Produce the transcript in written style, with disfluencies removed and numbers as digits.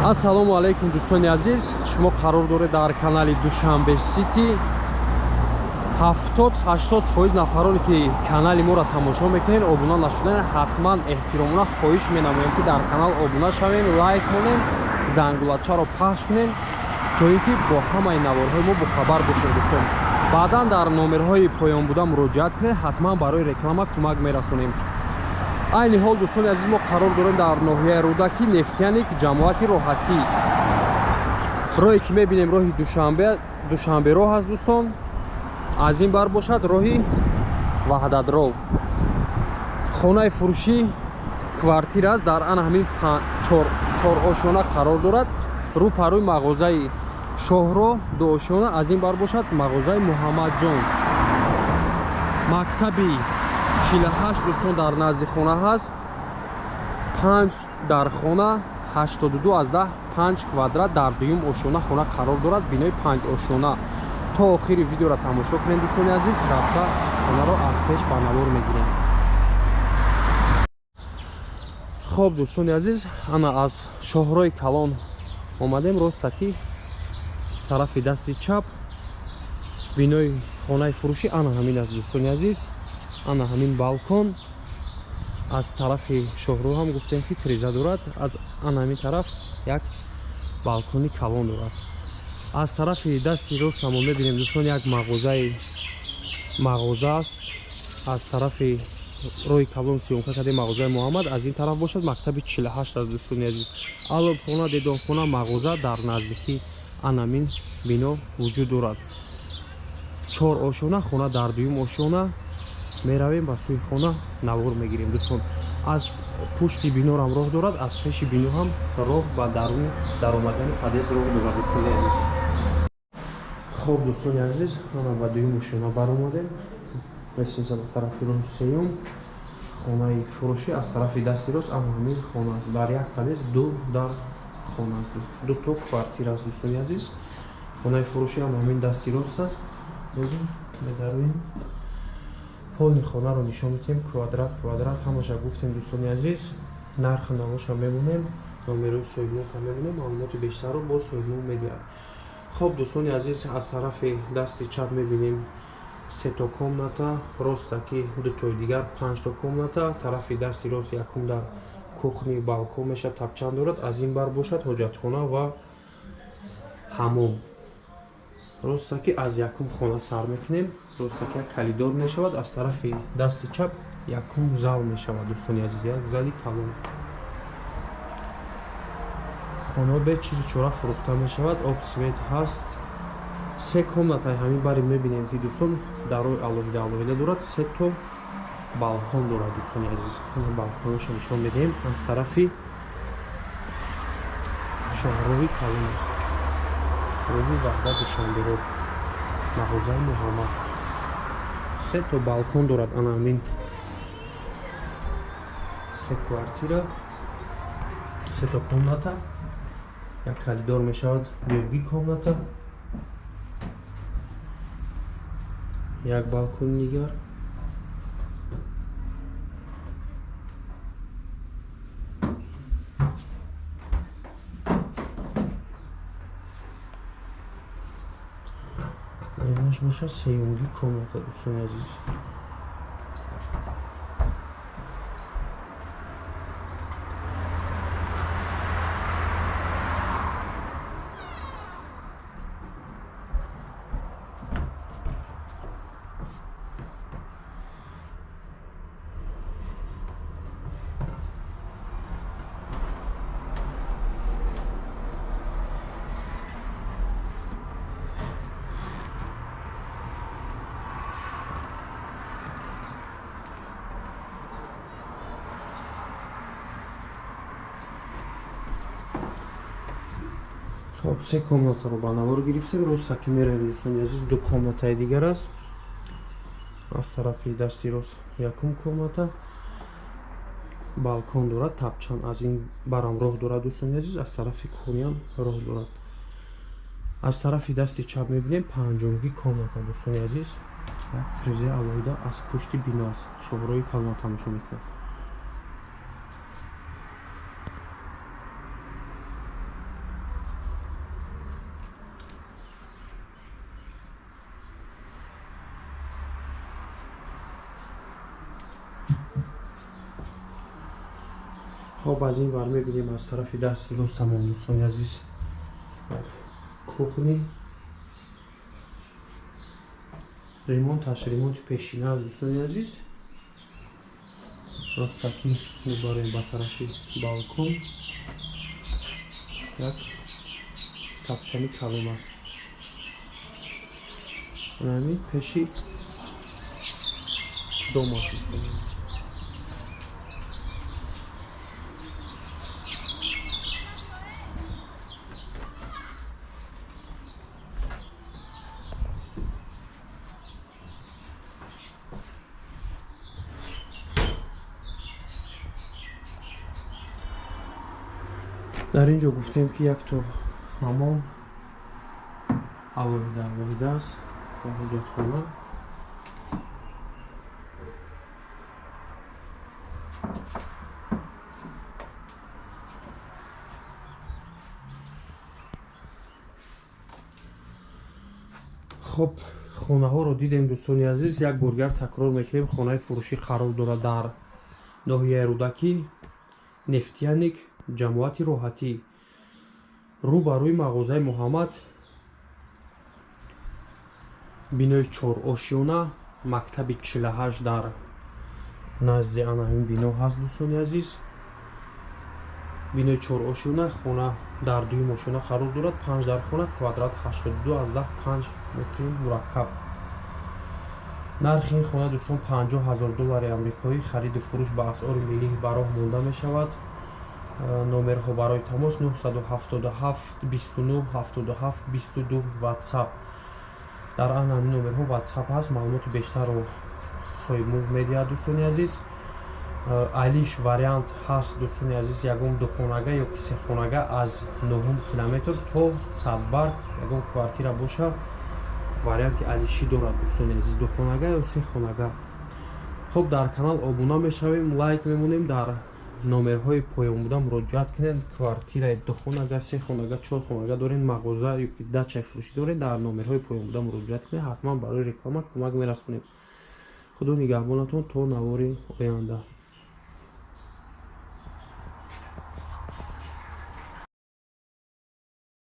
Ассалому алейкум дӯстони азиз, шумо қарор доред дар канали Душанбе Сити 70-80% нафароне ки канали моро тамошо мекунед обуна нашудан, ҳатман эҳтиромона хоҳиш менамоям ки дар канал обуна шавен, лайк монен, зангулачаро пахш кунен, то ин ки бо ҳамаи наворҳои мо бохабар бошед дӯстон. Баъдан дар номерҳои поён буда муроҷиат кунед, ҳатман барои реклама кӯмак мерасонем. айни ҳол дӯстони азиз, мо қарор дорем дар ноҳияи Рудаки, Нефтяник, ҷамоати роҳатӣ. роҳе ки мебинем роҳи Душанбе роҳ аст дӯстон. аз ин бар бошад роҳи Ваҳдатров. хонаи фурӯшӣ квартира аст, дар ана ҳамин чор ошона қарор дорад. рӯ парӯи мағозаи Шоҳроҳ ду ошона, аз ин бар бошад мағозаи Муҳаммадҷон. мактаби 48 дӯстон дар назди хона ҳаст. 5 дар хона 82 аз 10 5 квадрат дар дуюм ошона хона қарор дорад, бинои 5 ошона. то охири видеоро тамошо кунед дӯстони азиз, рафта хонаро аз пеш ба навор мегирем. хоб дӯстони азиз, ана аз Шоҳроҳи Калон омадем, ростаки тарафи дасти чап бинои хонаи фурӯшӣ ана ҳамин аст дӯстони азиз. ана ҳамин балкон. аз тарафи Шоҳроҳ ҳам гуфтем ки тиреза дорад, аз ана ҳамин тараф як балкони калон дорад. аз тарафи дасти рост ҳам мебинем дӯстон, як мағоза аст. аз тарафи роҳи калон сиёмка кардем мағозаи Муҳаммад. аз ин тараф бошад мактаби 48 аст дӯстони азиз. алобхона, дедонхона, мағоза дар наздикии ана ҳамин бино вуҷуд дорад. 4 ошона хона дар дуюм ошона. меравем ба сӯи хона навор мегирем дӯстон. аз пушти бинорам роҳ дорад, аз пеши бино ҳам роҳ ба дарун даромадани падез роҳ дорад дӯстони азиз. хоб дӯстони азиз, ана ба дуюм ошона баромадем. расимса ба тарафи роҳи сеюм хонаи фурӯшӣ. аз тарафи дасти рост ана ҳамин хона аст. дар як падез ду дар хона аст, ду то квартира аст дӯстони азиз. хонаи фурӯшӣ ана ҳамин дасти рост аст. бозим медароем полни хонаро нишон медиҳем, квадрат ҳамаша гуфтем дӯстони азиз. нархи навоша мемонем, номерои соҳибнота мемонем, маълумоти бештарро бо соҳибному медиҳад. хоб дӯстони азиз, аз тарафи дасти чап мебинем 3 то комната, ростаки дутои дигар 5 то комната. тарафи дасти рост якум дар кухни балкон мешавад, тапчан дорад. аз ин бар бошад ҳоҷатхона ва ҳаммом. ростаки аз якум хона сар мекунем, ростаки як калидор мешавад. аз тарафи дасти чап якум зал мешавад дӯстони азиз, як зали калон. хонао бе чизи чора фурӯхта мешавад, об свет ҳаст. 3 комнатаи ҳамин бари мебинем ки дӯстон дарои алоҳида дорад. 3 то балкон дорад дӯстони азиз. балконошо нишон медиҳем. аз тарафи Шоҳроҳи Калон, роҳи Ваҳдат Душанберо, мағозаи Муҳаммад. 3 то балкон дорад ана ҳамин 3 квартира, 3 то комната, як калидор мешавад, дуюми комната, як балкони дигар. бошад сеюмги комната дӯстони азиз. хоб 3 комнатаро ба навор гирифтем. ростаки меравем дӯстони азиз, 2 комнатаи дигар аст. аз тарафи дасти рост якум комната, балкон дорад, тапчан. аз ин барам роҳ дорад дӯстони азиз, аз тарафи кухниам роҳ дорад. аз тарафи дасти чап мебинем 5-умги комната дӯстони азиз. як тирезаи алоҳида аз пушти бино аст. Шоҳроҳи Калон тамошо мекунед. خب از این ور میبینیم از طرف دست دوستمون دوستان عزیز کухni ремонт пешина аз дӯстони азиз ростаки мебарем ба тарафи балкон як тапчани калон аст ҳамин пеши дом аст дар ин ҷо гуфтем ки як то ҳамом алоҳида аст ва ҳоҷатхона хуб хонаҳоро дидем дӯстони азиз як бор дигар такрор мекунем хонаи фурӯшӣ қарор дорад дар ноҳияи рӯдакӣ нефтяник ҷамоати роҳатӣ рӯ ба рӯи мағозаи муҳаммад бинои 4 ошёна мактаби 48 дар назди ана ин бино ҳаст дӯстони азиз бинои 4 ошёна хона дар 2 ошёна қарор дорад 5 дар хона квадрат 82 аз 5 метри мураккаб нархи ин хона дӯстон $50,000 амрикоӣ хариду фурӯш ба асъори миллӣ ба роҳ монда мешавад номерҳо барои тамос 977 29 77 22 ватсап дар ҳамин номерҳо ватсап ҳаст маълумоти бештарро соҳиб медиҳад дӯстони азиз алиш вариант ҳаст дӯстони азиз ягон духонага ё ки сехонага аз 9 километр то садбар ягон квартира боша варианти алишӣ дорад дӯстони азиз духонага ё сехонага хуб дар канал обуна мешавем лайк мемонем дар номерҳои поёнбуда муроҷиат кунед квартираи духонага сехонага чорхонага доред мағоза ё ки дачаи фурӯшӣ доред дар номерҳои поёнбуда муроҷиат кунед ҳатман барои реклама кӯмак мерасонем худо нигаҳбонатон то навори оянда.